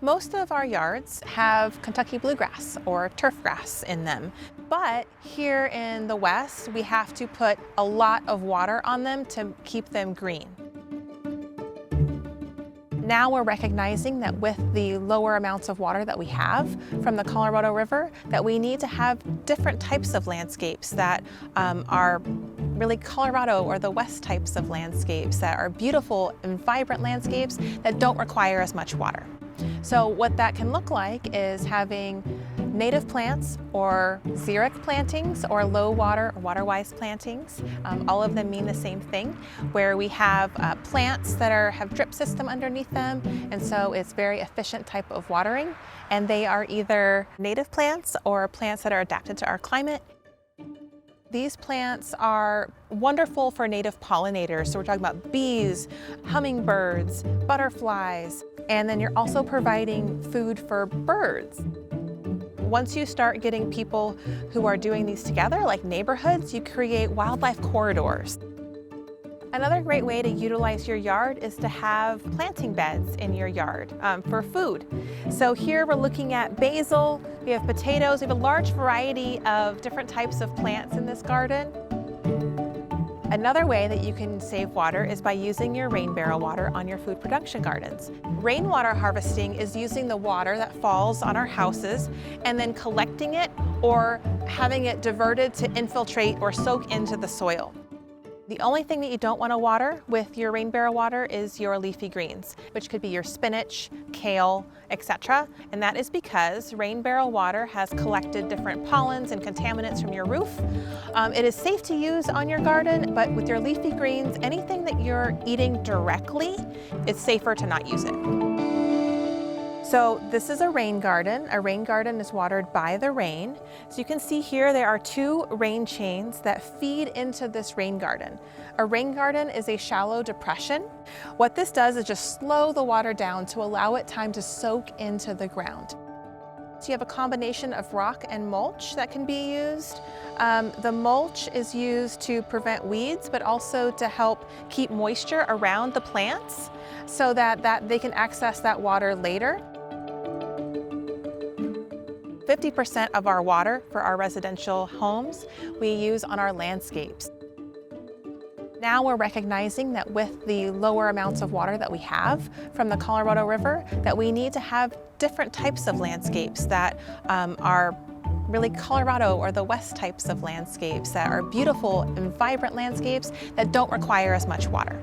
Most of our yards have Kentucky bluegrass or turf grass in them, but here in the West, we have to put a lot of water on them to keep them green. Now we're recognizing that with the lower amounts of water that we have from the Colorado River, that we need to have different types of landscapes that are really Colorado or the West types of landscapes that are beautiful and vibrant landscapes that don't require as much water. So what that can look like is having native plants or xeric plantings or low water or water-wise plantings. All of them mean the same thing, where we have plants that have drip system underneath them, and so it's very efficient type of watering. And they are either native plants or plants that are adapted to our climate. These plants are wonderful for native pollinators. So we're talking about bees, hummingbirds, butterflies, and then you're also providing food for birds. Once you start getting people who are doing these together, like neighborhoods, you create wildlife corridors. Another great way to utilize your yard is to have planting beds in your yard for food. So here we're looking at basil, we have potatoes, we have a large variety of different types of plants in this garden. Another way that you can save water is by using your rain barrel water on your food production gardens. Rainwater harvesting is using the water that falls on our houses and then collecting it or having it diverted to infiltrate or soak into the soil. The only thing that you don't want to water with your rain barrel water is your leafy greens, which could be your spinach, kale, etc. And that is because rain barrel water has collected different pollens and contaminants from your roof. It is safe to use on your garden, but with your leafy greens, anything that you're eating directly, it's safer to not use it. So this is a rain garden. A rain garden is watered by the rain. So you can see here there are two rain chains that feed into this rain garden. A rain garden is a shallow depression. What this does is just slow the water down to allow it time to soak into the ground. So you have a combination of rock and mulch that can be used. The mulch is used to prevent weeds, but also to help keep moisture around the plants so that they can access that water later. 50% of our water for our residential homes we use on our landscapes. Now we're recognizing that with the lower amounts of water that we have from the Colorado River, that we need to have different types of landscapes that are really Colorado or the West types of landscapes that are beautiful and vibrant landscapes that don't require as much water.